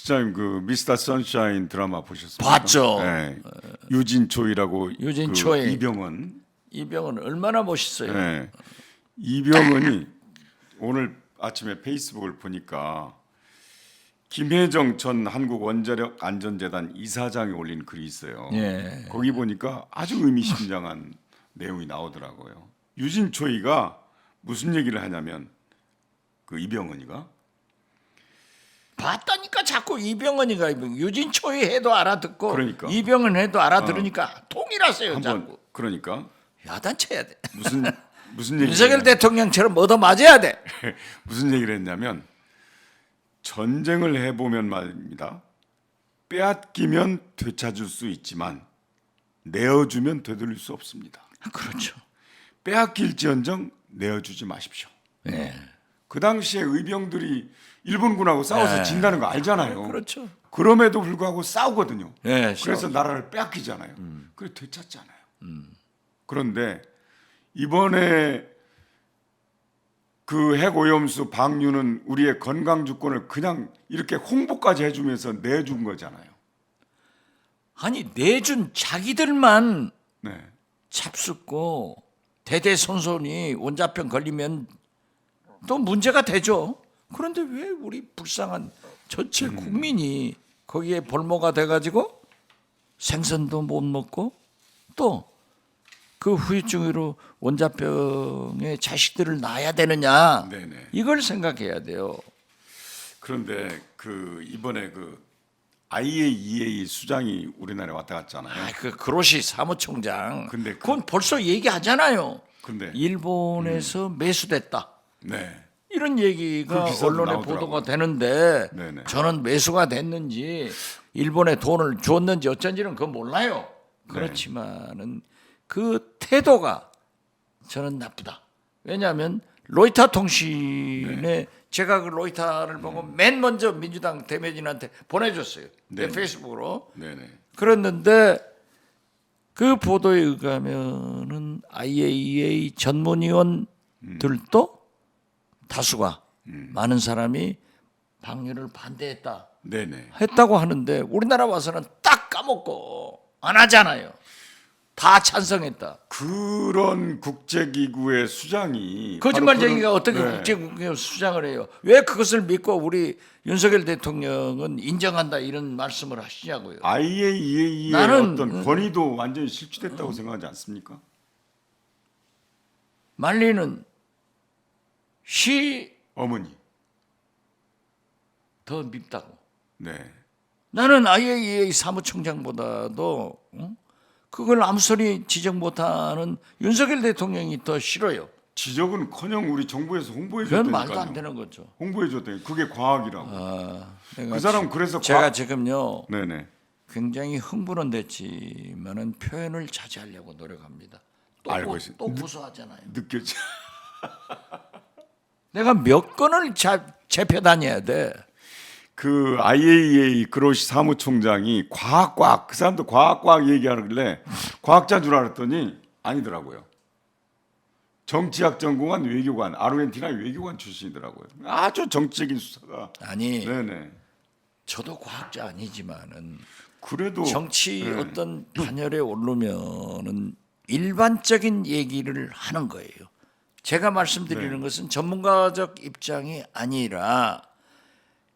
시장님 그 미스터 선샤인 드라마 보셨습니까? 봤죠. 네. 유진초이라고 유진초이. 그 이병헌. 이병헌 얼마나 멋있어요. 네. 이병헌이 오늘 아침에 페이스북을 보니까 김혜정 전 한국원자력안전재단 이사장이 올린 글이 있어요. 예. 거기 보니까 아주 의미심장한 내용이 나오더라고요. 유진초이가 무슨 얘기를 하냐면 그 이병헌이가 봤다니까 자꾸 이병헌이가 유진초이 해도 알아듣고 그러니까. 이병헌 해도 알아들으니까 통일하세요. 한번 자꾸 그러니까 야단쳐야 돼. 무슨 얘기 윤석열 대통령처럼 얻어 맞아야 돼. 무슨 얘기를 했냐면 전쟁을 해보면 말입니다. 빼앗기면 되찾을 수 있지만 내어주면 되돌릴 수 없습니다. 그렇죠. 빼앗길지언정 내어주지 마십시오. 네. 그 당시에 의병들이 일본군하고 싸워서 네. 진다는 거 알잖아요. 그렇죠. 그럼에도 불구하고 싸우거든요. 네, 그래서 나라를 빼앗기잖아요. 그래 되찾잖아요. 그런데 이번에 그 핵오염수 방류는 우리의 건강 주권을 그냥 이렇게 홍보까지 해주면서 내준 거잖아요. 아니 내준 자기들만 네. 잡숫고 대대손손이 원자병 걸리면 또 문제가 되죠. 그런데 왜 우리 불쌍한 전체 국민이 거기에 볼모가 돼가지고 생선도 못 먹고 또 그 후유증으로 원자병에 자식들을 낳아야 되느냐 네네. 이걸 생각해야 돼요. 그런데 그 이번에 그 IAEA 수장이 우리나라에 왔다 갔잖아요. 그 그로시 사무총장 근데 그건 벌써 얘기하잖아요. 근데 일본에서 매수됐다. 네. 이런 얘기가 그 기사도 언론에 나오더라고요. 보도가 되는데 네네. 저는 매수가 됐는지 일본에 돈을 줬는지 어쩐지는 그건 몰라요. 네. 그렇지만은 그 태도가 저는 나쁘다. 왜냐하면 로이터 통신에 네. 제가 그 로이터를 보고 맨 먼저 민주당 대변인한테 보내줬어요. 내 네네. 페이스북으로. 네네. 그랬는데 그 보도에 의하면은 IAEA 전문위원들도 다수가 많은 사람이 방류를 반대했다 네네. 했다고 하는데 우리나라 와서는 딱 까먹고 안 하잖아요. 다 찬성했다. 그런 국제기구의 수장이 거짓말쟁이가 바로 어떻게 네. 국제국회 수장을 해요? 왜 그것을 믿고 우리 윤석열 대통령은 인정한다 이런 말씀을 하시냐고요. IAEA의 나는 어떤 권위도 완전히 실추됐다고 생각하지 않습니까? 말리는 시 어머니. 더 밉다고. 네. 나는 IAEA 사무총장보다도 그걸 아무 소리 지적 못하는 윤석열 대통령이 더 싫어요. 지적은커녕 우리 정부에서 홍보해 그건 줬다니까요. 말도 안 되는 거죠. 홍보해 줬다니. 그게 과학이라고. 내가 그 사람 그래서 제가 지금요 네네. 굉장히 흥분은 됐지만은 표현을 자제하려고 노력합니다. 알고 있어요. 또 고소하잖아요. 느껴져. 내가 몇 건을 재패 다녀야 돼. 그 IAEA 그로시 사무총장이 과학 그 사람도 과학 얘기하길래 과학자인 줄 알았더니 아니더라고요. 정치학 전공한 외교관, 아르헨티나 외교관 출신이더라고요. 아주 정치적인 수사가. 아니 네네. 저도 과학자 아니지만은 그래도 정치 어떤 판열에 오르면은 일반적인 얘기를 하는 거예요. 제가 말씀드리는 것은 전문가적 입장이 아니라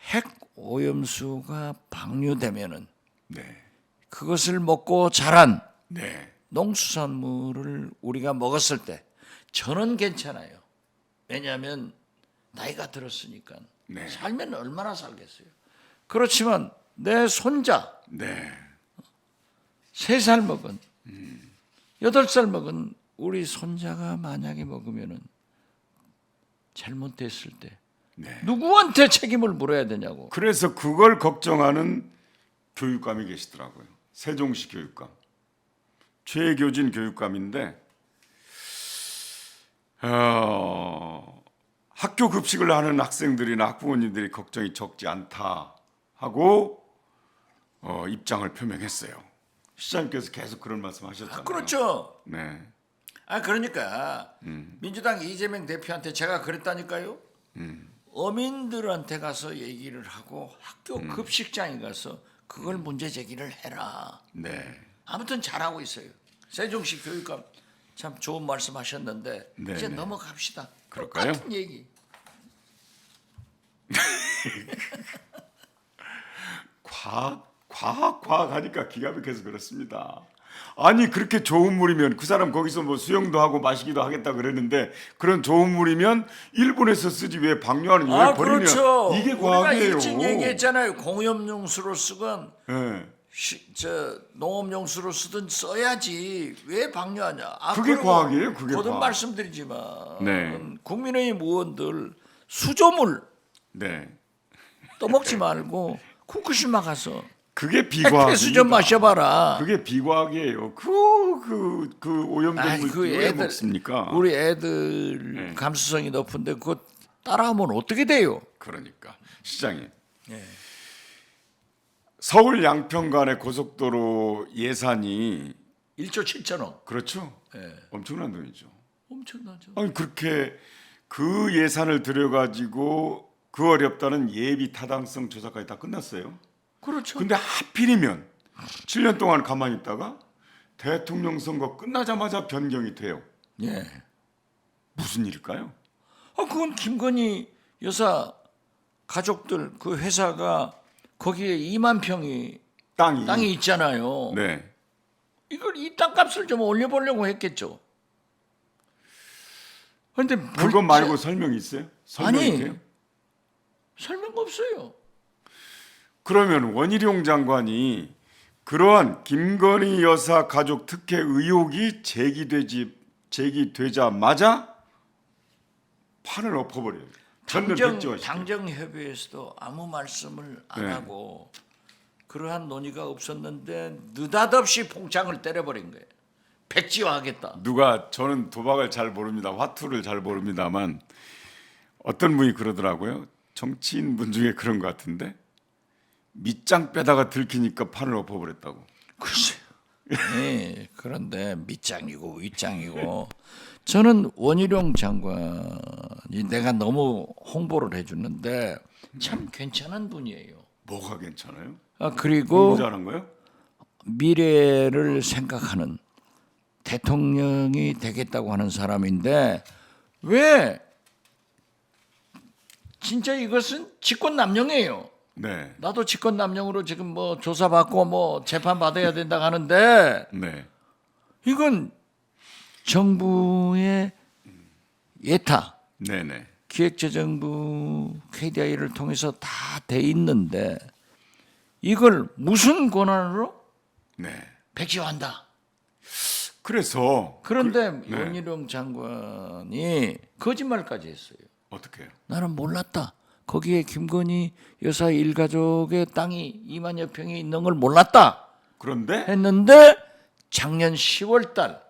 핵 오염수가 방류되면은 네. 그것을 먹고 자란 네. 농수산물을 우리가 먹었을 때 저는 괜찮아요. 왜냐하면 나이가 들었으니까 네. 살면 얼마나 살겠어요. 그렇지만 내 손자 네. 3살 먹은 8살 먹은 우리 손자가 만약에 먹으면은 잘못됐을 때 네. 누구한테 책임을 물어야 되냐고. 그래서 그걸 걱정하는 교육감이 계시더라고요. 세종시 교육감. 최교진 교육감인데 학교 급식을 하는 학생들이나 학부모님들이 걱정이 적지 않다 하고 입장을 표명했어요. 시장님께서 계속 그런 말씀하셨잖아요. 그렇죠. 네. 그러니까 민주당 이재명 대표한테 제가 그랬다니까요. 어민들한테 가서 얘기를 하고 학교 급식장에 가서 그걸 문제 제기를 해라. 네. 아무튼 잘하고 있어요. 세종시 교육감 참 좋은 말씀하셨는데 네, 이제 네. 넘어갑시다. 그럴까요? 똑같은 얘기. 과학 하니까 기가 막혀서 그렇습니다. 아니 그렇게 좋은 물이면 그 사람 거기서 뭐 수영도 하고 마시기도 하겠다 그랬는데 그런 좋은 물이면 일본에서 쓰지 왜 방류하는 왜 버리냐 그렇죠. 이게 우리가 과학이에요. 일찍 얘기했잖아요. 공업용수로 쓰건 예. 농업용수로 쓰든 써야지 왜 방류하냐. 그게 그리고 과학이에요, 그게 거듭 과학. 말씀드리지만 네. 국민의힘 의원들 수조물 네. 떠먹지 말고 후쿠시마 가서 그게 핵폐수 비과학입니다. 좀 마셔봐라. 그게 비과학이에요. 그 오염된 아이, 물 왜 먹습니까? 우리 애들 네. 감수성이 높은데 그거 따라하면 어떻게 돼요? 그러니까 시장님. 예. 서울 양평 간의 고속도로 예산이 1조 7천억. 그렇죠. 예. 엄청난 돈이죠. 엄청나죠. 아니 그렇게 그 예산을 들여가지고 그 어렵다는 예비 타당성 조사까지 다 끝났어요. 그렇죠. 근데 하필이면 7년 동안 가만히 있다가 대통령 선거 끝나자마자 변경이 돼요. 예. 무슨 일일까요? 그건 김건희 여사 가족들 그 회사가 거기에 2만 평이 땅이 있잖아요. 네. 이걸 이 땅값을 좀 올려보려고 했겠죠. 그런데 그거 말고 설명이 있어요? 설명이 아니. 돼요? 설명 없어요. 그러면 원희룡 장관이 그러한 김건희 여사 가족 특혜 의혹이 제기되자마자 판을 엎어버려요. 전면 백지화시켜요. 당정협의회에서도 아무 말씀을 안 네. 하고 그러한 논의가 없었는데 느닷없이 봉창을 때려버린 거예요. 백지화하겠다. 누가 저는 도박을 잘 모릅니다. 화투를 잘 모릅니다만 어떤 분이 그러더라고요. 정치인 분 중에 그런 것 같은데 밑장 빼다가 들키니까 판을 엎어버렸다고. 글쎄요. 네, 그런데 밑장이고 윗장이고 저는 원희룡 장관이 내가 너무 홍보를 해주는데 참 괜찮은 분이에요. 뭐가 괜찮아요? 그리고 공부 잘한 거요? 미래를 생각하는 대통령이 되겠다고 하는 사람인데 왜 진짜 이것은 직권남용이에요. 네, 나도 직권남용으로 지금 뭐 조사받고 뭐 재판 받아야 된다 하는데 네, 이건 정부의 예타 네, 네. 기획재정부 KDI를 통해서 다 돼 있는데 이걸 무슨 권한으로 네. 백지화한다. 그래서 그런데 네. 원희룡 장관이 거짓말까지 했어요. 어떻게 해요? 나는 몰랐다. 거기에 김건희 여사 일가족의 땅이 2만여 평이 있는 걸 몰랐다. 그런데 했는데 작년 10월 달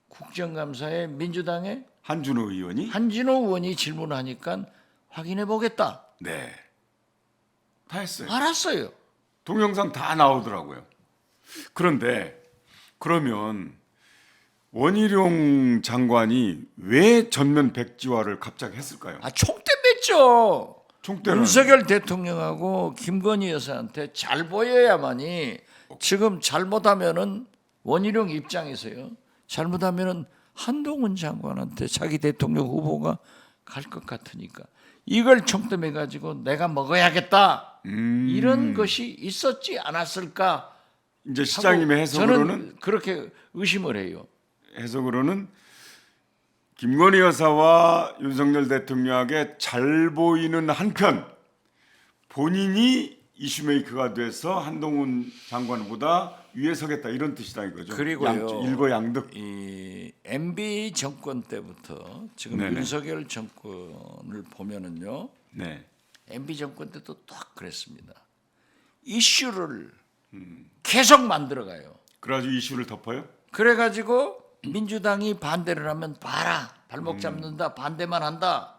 국정감사에 민주당의 한준호 의원이 한진호 의원이 질문하니까 확인해 보겠다. 네, 다 했어요. 알았어요. 동영상 다 나오더라고요. 그런데 그러면 원희룡 장관이 왜 전면 백지화를 갑자기 했을까요? 총대 맸죠. 총대는 윤석열 대통령하고 김건희 여사한테 잘 보여야만이 지금 잘못하면은 원희룡 입장에서요. 잘못하면은 한동훈 장관한테 자기 대통령 후보가 갈 것 같으니까 이걸 총대매 가지고 내가 먹어야겠다. 이런 것이 있었지 않았을까? 이제 시장님의 해석으로는 저는 그렇게 의심을 해요. 김건희 여사와 윤석열 대통령에게 잘 보이는 한편 본인이 이슈메이커가 돼서 한동훈 장관보다 위에 서겠다 이런 뜻이다 이거죠. 그리고요. 일거양득. 이 MB 정권 때부터 지금 네네. 윤석열 정권을 보면은요. 네. MB 정권 때도 딱 그랬습니다. 이슈를 계속 만들어가요. 그래가지고 이슈를 덮어요. 그래가지고 민주당이 반대를 하면 봐라 발목 잡는다 반대만 한다.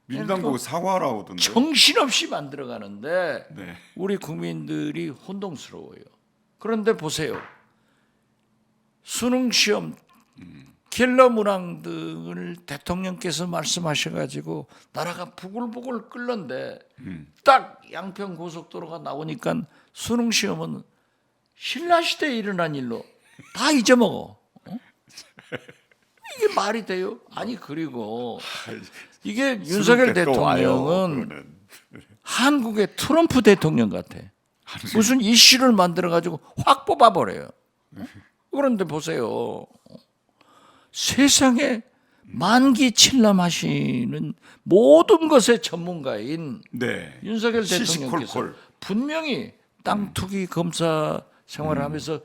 민주당 보고 사과하라고 하던데. 정신없이 만들어가는데 네. 우리 국민들이 혼동스러워요. 그런데 보세요. 수능 시험 킬러 문항 등을 대통령께서 말씀하셔가지고 나라가 부글부글 끓는데 딱 양평 고속도로가 나오니까 수능 시험은 신라 시대에 일어난 일로 다 잊어먹어. 어? 이게 말이 돼요? 아니 그리고 이게 윤석열 수능 때또 와요, 대통령은 그거는. 한국의 트럼프 대통령 같아. 무슨 이슈를 만들어 가지고 확 뽑아버려요. 그런데 보세요. 세상에 만기 칠남하시는 모든 것의 전문가인 네. 윤석열 시시콜콜. 대통령께서 분명히 땅 투기 검사 생활을 하면서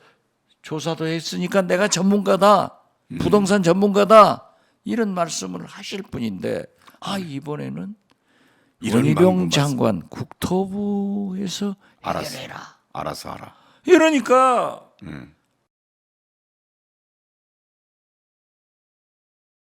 조사도 했으니까 내가 전문가다. 부동산 전문가다. 이런 말씀을 하실 분인데 이번에는 이런 원희룡 방법 장관 국토부에서 알았어. 해결해라. 알아서 알아. 이러니까